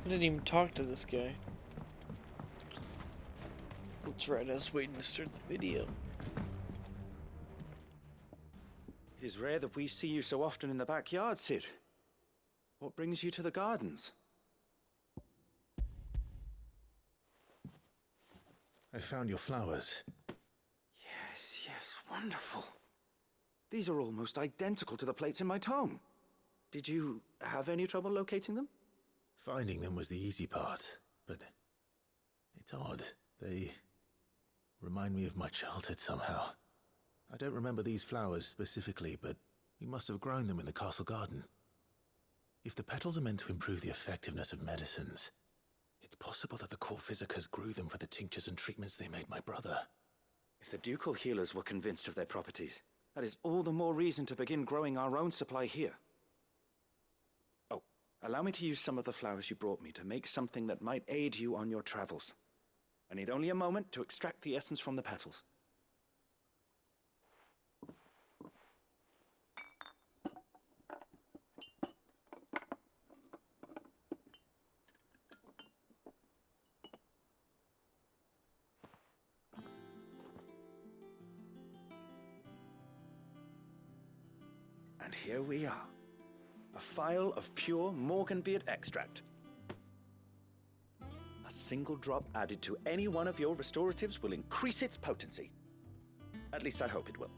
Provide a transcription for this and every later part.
I didn't even talk to this guy. That's right, I was waiting to start the video. It is rare that we see you so often in the backyard, Sid. What brings you to the gardens? I found your flowers. Yes, wonderful. These are almost identical to the plates in my tome. Did you have any trouble locating them? Finding them was the easy part, but it's odd. They remind me of my childhood somehow. I don't remember these flowers specifically, but we must have grown them in the castle garden. If the petals are meant to improve the effectiveness of medicines, it's possible that the court physicers grew them for the tinctures and treatments they made my brother. If the ducal healers were convinced of their properties, that is all the more reason to begin growing our own supply here. Oh, allow me to use some of the flowers you brought me to make something that might aid you on your travels. I need only a moment to extract the essence from the petals. And here we are. A phial of pure Morganbeard extract. A single drop added to any one of your restoratives will increase its potency. At least I hope it will.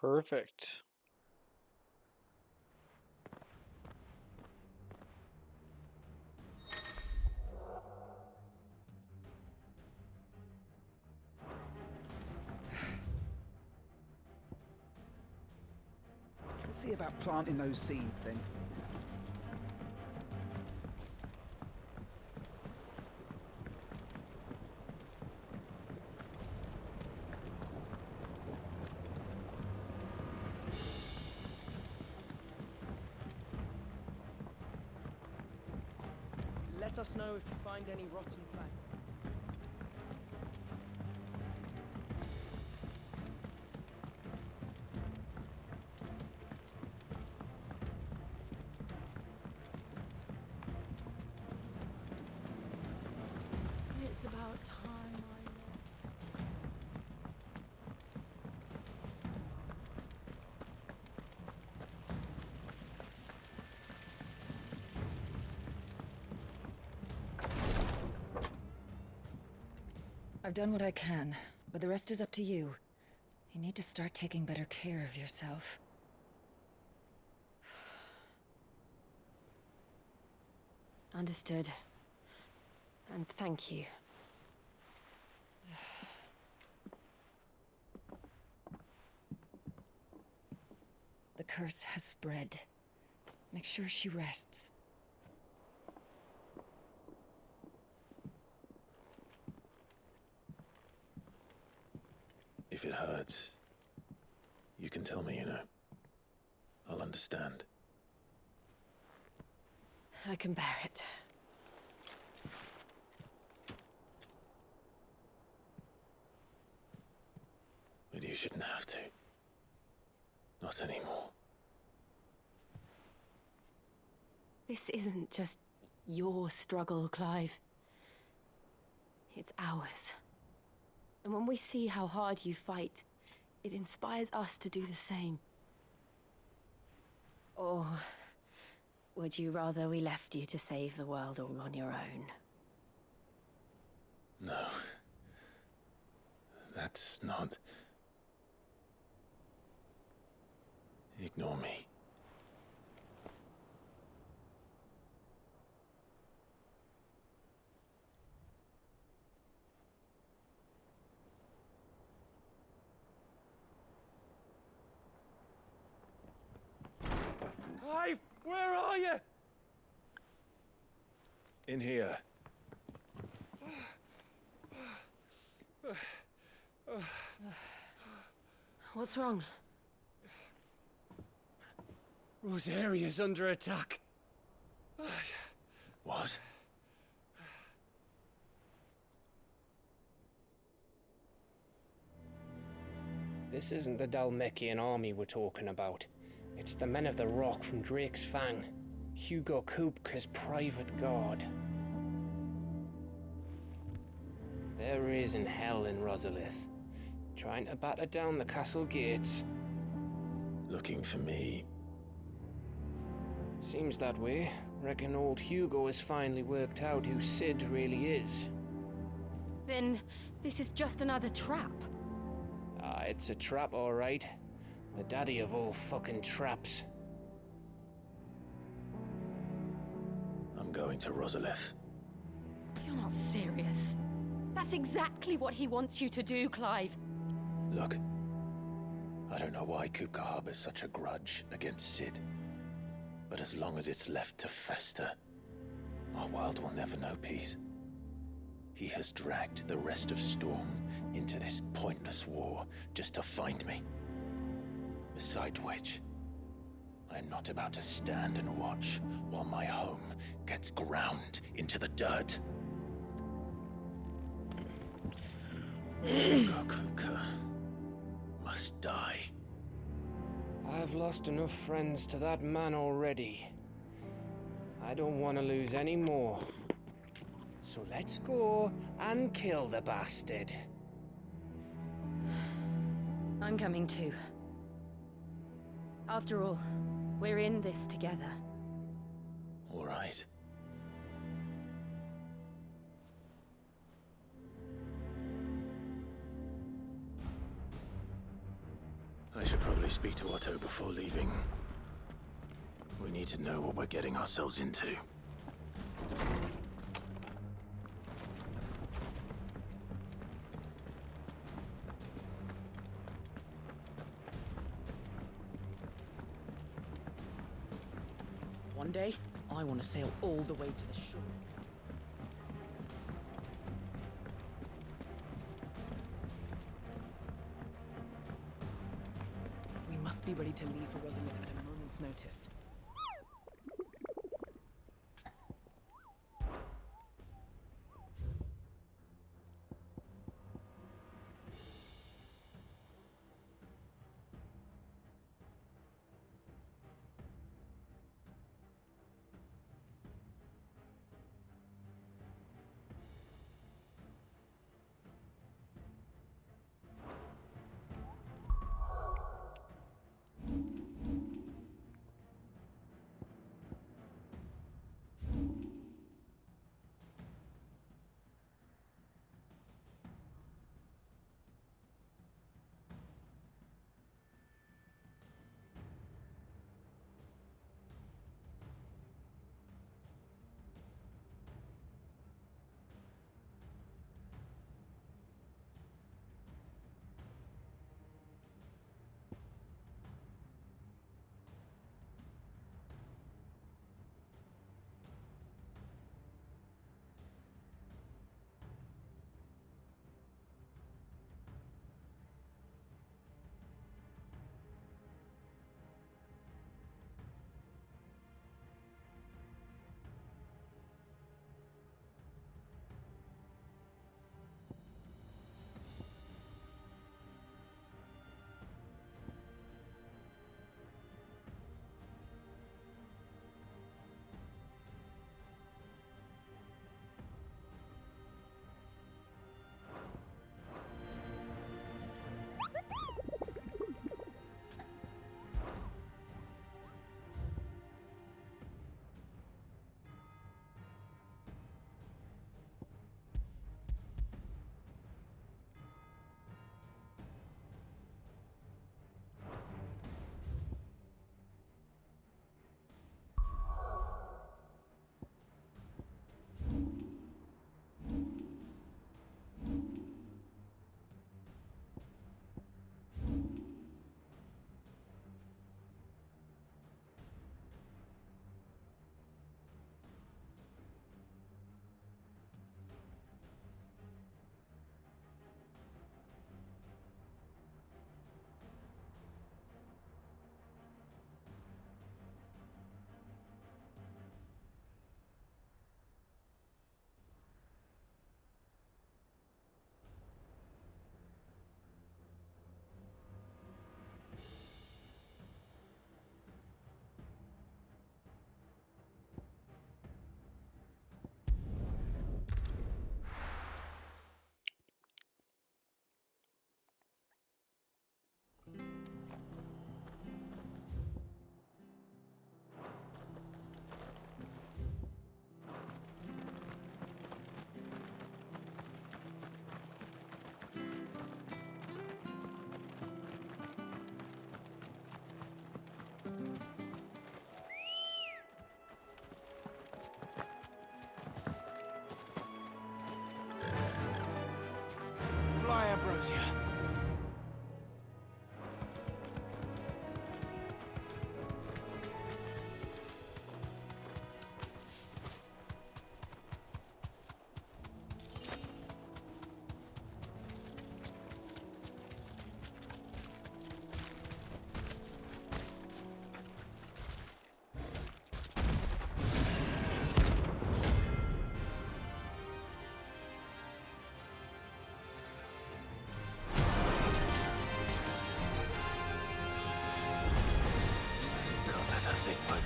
Perfect. Let's see about planting those seeds then. Let us know if you find any rotten plants. It's about time I know. I've done what I can, but the rest is up to you. You need to start taking better care of yourself. Understood. And thank you. The curse has spread. Make sure she rests. If it hurts, you can tell me, you know. I'll understand. I can bear it. But you shouldn't have to. Not anymore. This isn't just your struggle, Clive. It's ours. And when we see how hard you fight, it inspires us to do the same. Or would you rather we left you to save the world all on your own? No. That's not... Ignore me. Clive, where are you? In here. What's wrong? Rosaria's under attack. What? This isn't the Dalmekian army we're talking about. It's the men of the Rock from Drake's Fang. Hugo Kupka's private guard. There is in hell in Rosalith, trying to batter down the castle gates. Looking for me? Seems that way. Reckon old Hugo has finally worked out who Sid really is. Then this is just another trap. Ah, it's a trap, all right. The daddy of all fucking traps. I'm going to Rosalith. You're not serious. That's exactly what he wants you to do, Clive. Look, I don't know why Kupka harbors such a grudge against Sid. But as long as it's left to fester, our world will never know peace. He has dragged the rest of Storm into this pointless war just to find me. Besides which, I'm not about to stand and watch while my home gets ground into the dirt. Hugo Kupka must die. I've lost enough friends to that man already. I don't want to lose any more. So let's go and kill the bastard. I'm coming too. After all, we're in this together. All right. I should probably speak to Otto before leaving. We need to know what we're getting ourselves into. One day, I want to sail all the way to the shore. We must be ready to leave for Rosalith at a moment's notice.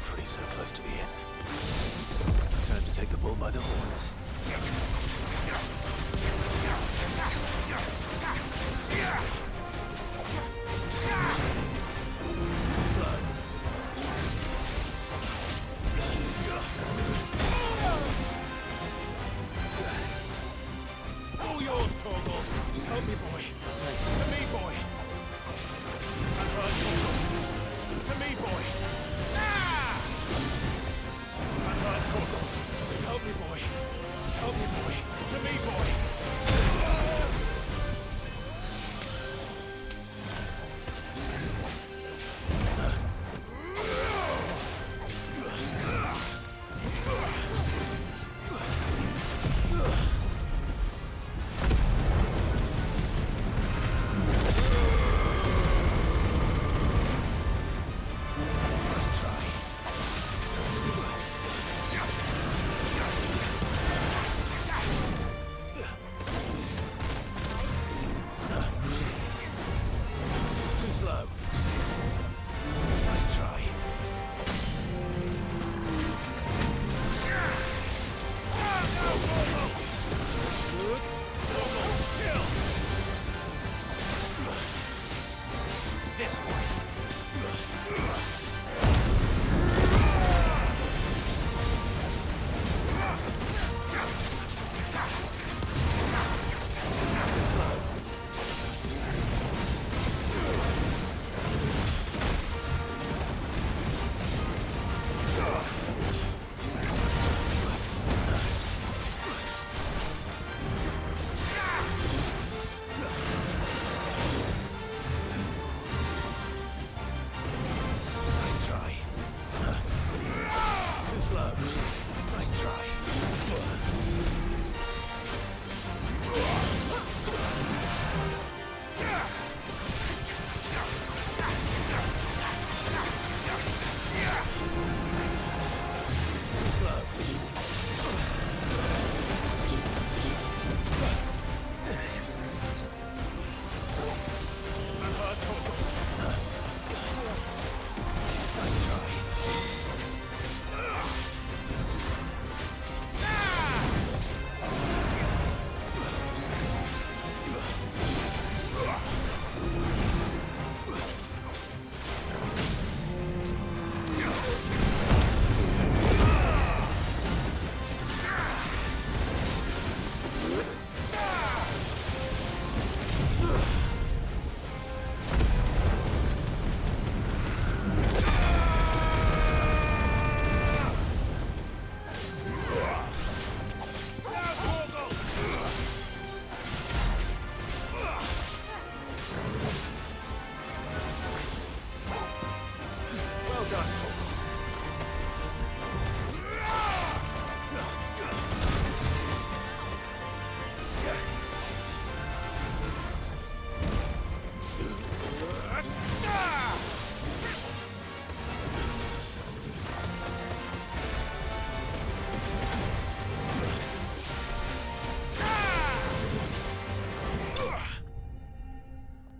Thankfully, so close to the end. Time to take the bull by the horns. Slow. All yours, Torgal. Help me, boy. To me, boy. I've heard Torgal. To me, boy. Ah! I've heard Torgal. Help me, boy. Help me, boy. To me, boy.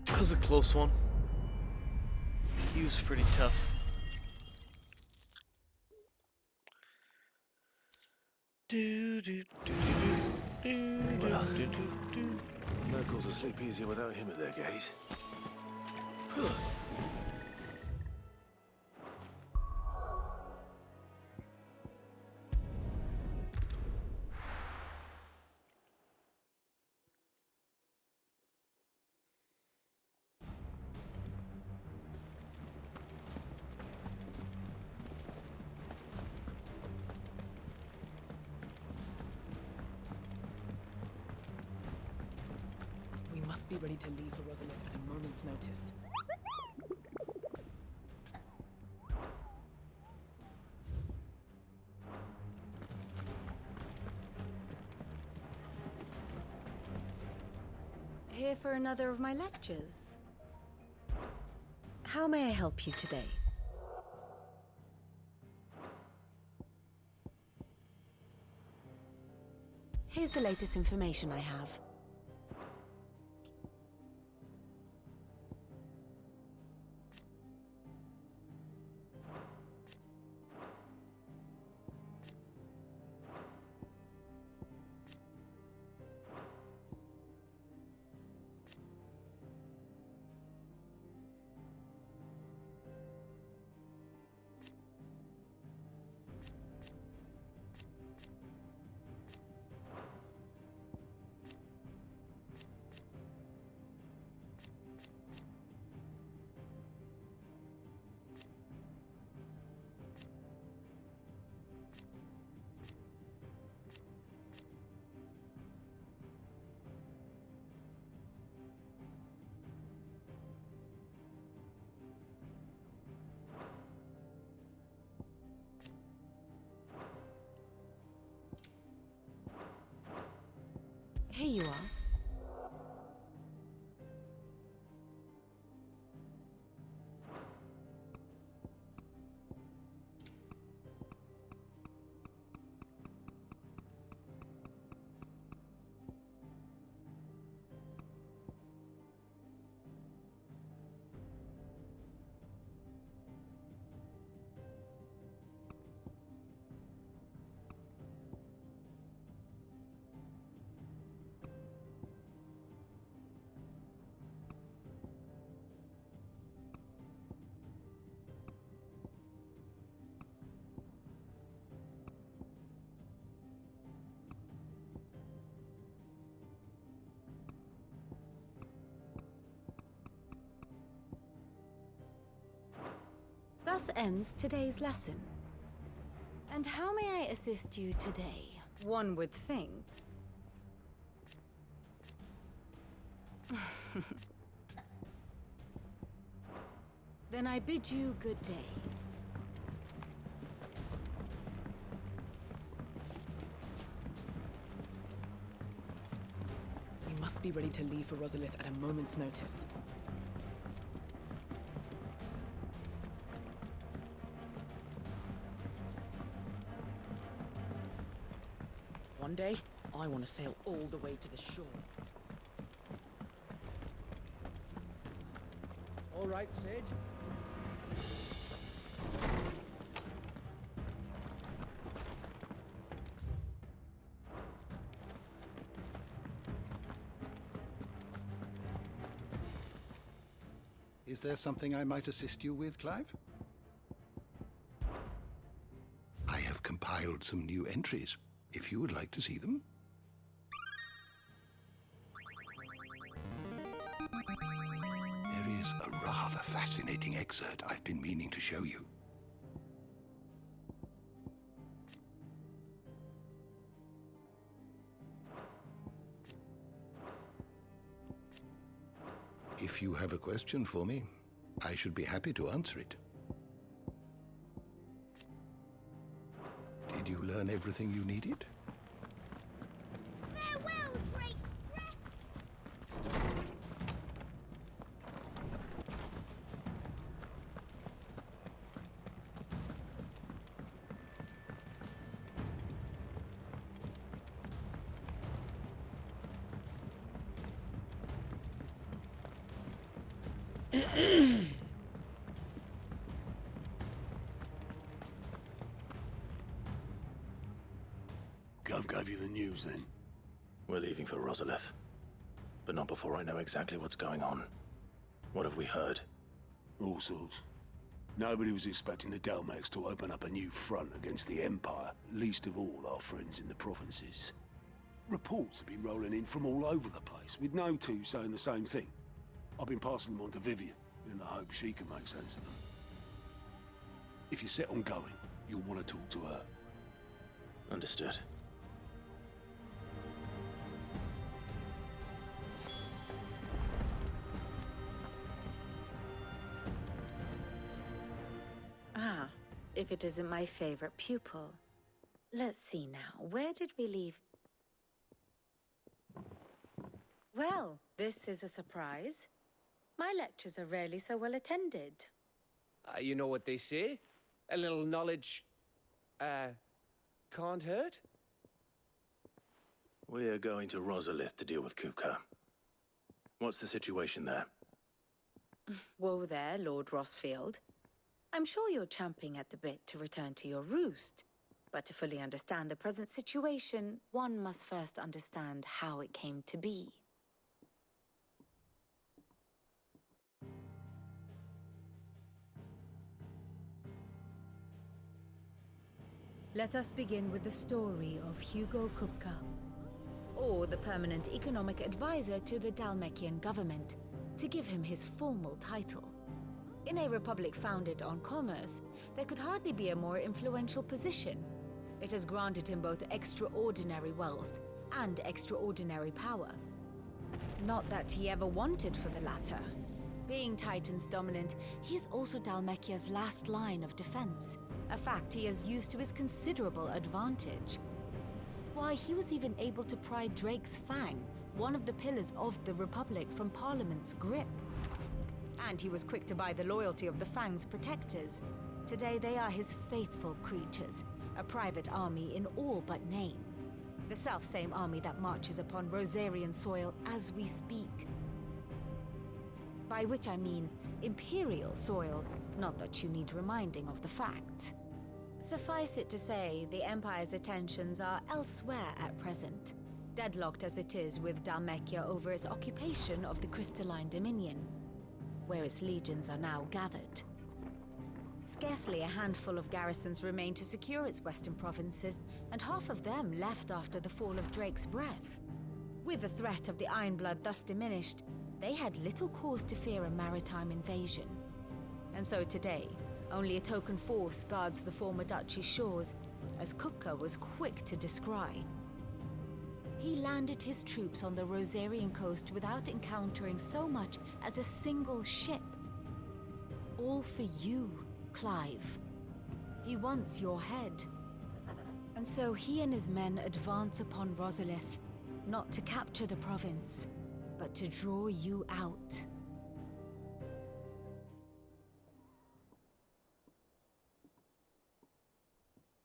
That was a close one. He was pretty tough. Well, locals will sleep easier without him at their gate. We must be ready to leave for Rosamond at a moment's notice. Here for another of my lectures. How may I help you today? Here's the latest information I have. Here you are. Thus ends today's lesson. And how may I assist you today? One would think. Then I bid you good day. We must be ready to leave for Rosalith at a moment's notice. One day, I want to sail all the way to the shore. All right, Sid. Is there something I might assist you with, Clive? I have compiled some new entries, if you would like to see them. There is a rather fascinating excerpt I've been meaning to show you. If you have a question for me, I should be happy to answer it. Did you learn everything you needed? Farewell, Drake's breath! Gov gave you the news then? We're leaving for Rosalith. But not before I know exactly what's going on. What have we heard? All sorts. Nobody was expecting the Dalmex to open up a new front against the Empire, least of all our friends in the provinces. Reports have been rolling in from all over the place, with no two saying the same thing. I've been passing them on to Vivian, in the hope she can make sense of them. If you're set on going, you'll want to talk to her. Understood. Ah, if it isn't my favorite pupil. Let's see now, where did we leave? Well, this is a surprise. My lectures are rarely so well attended. You know what they say? A little knowledge, can't hurt? We're going to Rosalith to deal with Kupka. What's the situation there? Whoa there, Lord Rossfield. I'm sure you're champing at the bit to return to your roost. But to fully understand the present situation, one must first understand how it came to be. Let us begin with the story of Hugo Kupka, or the permanent economic advisor to the Dalmekian government, to give him his formal title. In a republic founded on commerce, there could hardly be a more influential position. It has granted him both extraordinary wealth and extraordinary power. Not that he ever wanted for the latter. Being Titan's dominant, he is also Dalmekia's last line of defense, a fact he has used to his considerable advantage. Why, he was even able to pry Drake's Fang, one of the pillars of the Republic, from Parliament's grip. And he was quick to buy the loyalty of the Fang's protectors. Today they are his faithful creatures, a private army in all but name. The self-same army that marches upon Rosarian soil as we speak. By which I mean Imperial soil, not that you need reminding of the fact. Suffice it to say, the Empire's attentions are elsewhere at present, deadlocked as it is with Dhalmekia over its occupation of the Crystalline Dominion, where its legions are now gathered. Scarcely a handful of garrisons remain to secure its western provinces, and half of them left after the fall of Drake's Breath. With the threat of the Ironblood thus diminished, they had little cause to fear a maritime invasion. And so today, only a token force guards the former duchy's shores, as Kupka was quick to descry. He landed his troops on the Rosarian coast without encountering so much as a single ship. All for you, Clive. He wants your head. And so he and his men advance upon Rosalith, not to capture the province, but to draw you out.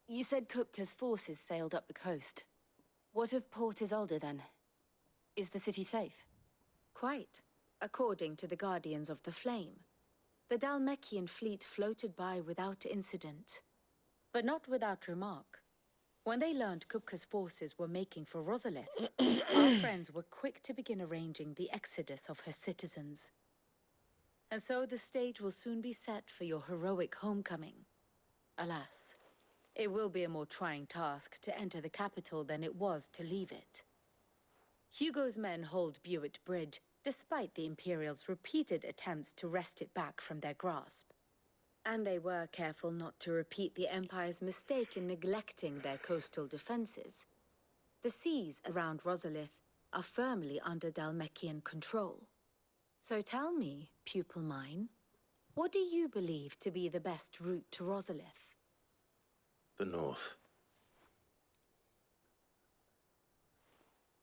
You said Kupka's forces sailed up the coast. What of Port Isolde, then? Is the city safe? Quite, according to the Guardians of the Flame. The Dhalmekian fleet floated by without incident. But not without remark. When they learned Kupka's forces were making for Rosalith, our friends were quick to begin arranging the exodus of her citizens. And so the stage will soon be set for your heroic homecoming. Alas, it will be a more trying task to enter the capital than it was to leave it. Hugo's men hold Buett Bridge, despite the Imperials' repeated attempts to wrest it back from their grasp. And they were careful not to repeat the Empire's mistake in neglecting their coastal defenses. The seas around Rosalith are firmly under Dhalmekian control. So tell me, pupil mine, what do you believe to be the best route to Rosalith? The north.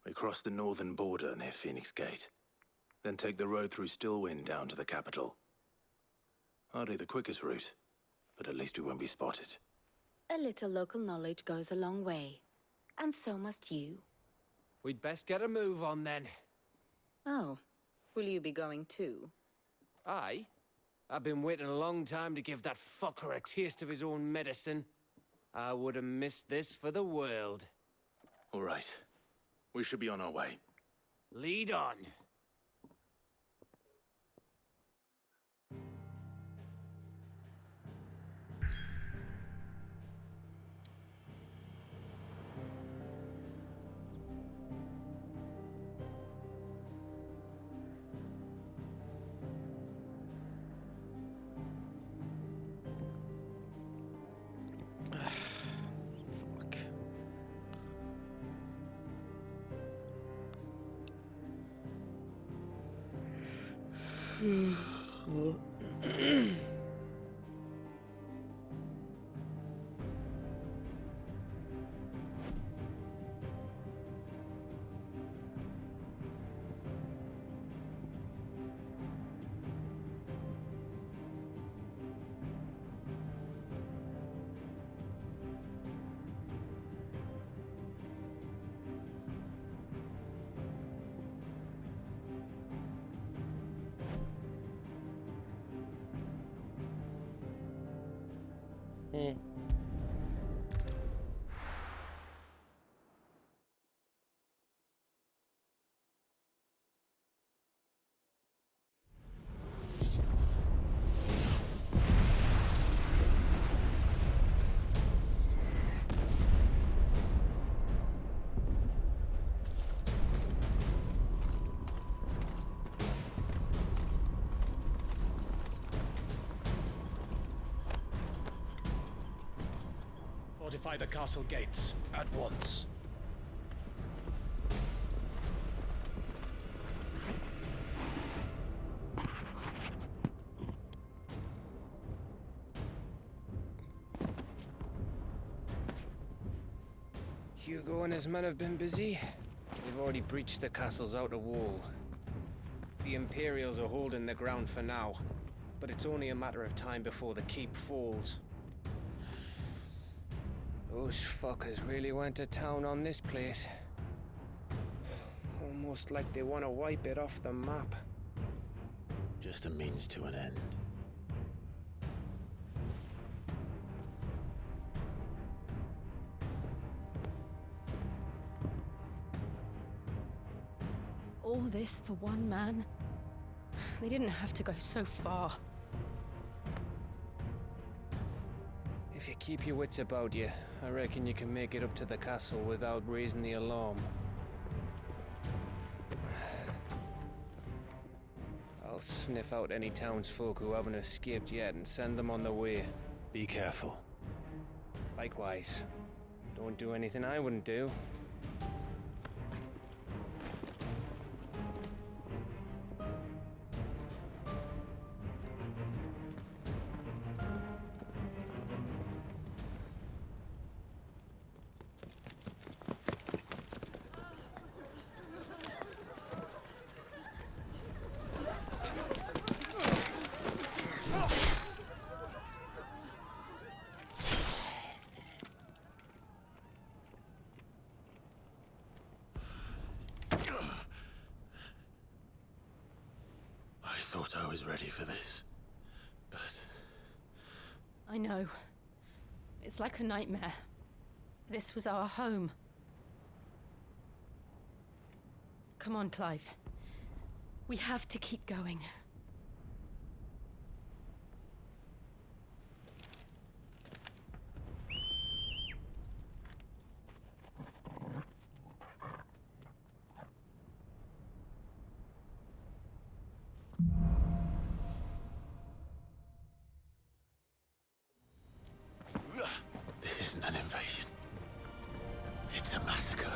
We cross the northern border near Phoenix Gate. Then take the road through Stillwind down to the capital. Hardly the quickest route, but at least we won't be spotted. A little local knowledge goes a long way. And so must you. We'd best get a move on then. Oh, will you be going too? Aye. I've been waiting a long time to give that fucker a taste of his own medicine. I would have missed this for the world. All right. We should be on our way. Lead on. Fuck. Fortify the castle gates, at once. Hugo and his men have been busy. They've already breached the castle's outer wall. The Imperials are holding the ground for now, but it's only a matter of time before the keep falls. Those fuckers really went to town on this place. Almost like they want to wipe it off the map. Just a means to an end. All this for one man? They didn't have to go so far. If you keep your wits about you, I reckon you can make it up to the castle without raising the alarm. I'll sniff out any townsfolk who haven't escaped yet and send them on their way. Be careful. Likewise. Don't do anything I wouldn't do. I thought I was ready for this, but... I know. It's like a nightmare. This was our home. Come on, Clive. We have to keep going. This isn't an invasion. It's a massacre.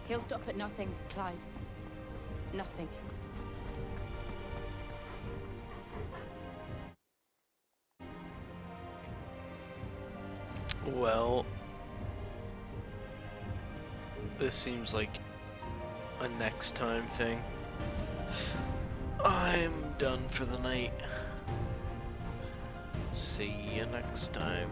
He'll stop at nothing, Clive. Nothing. Well, this seems like a next time thing. I'm done for the night. See you next time.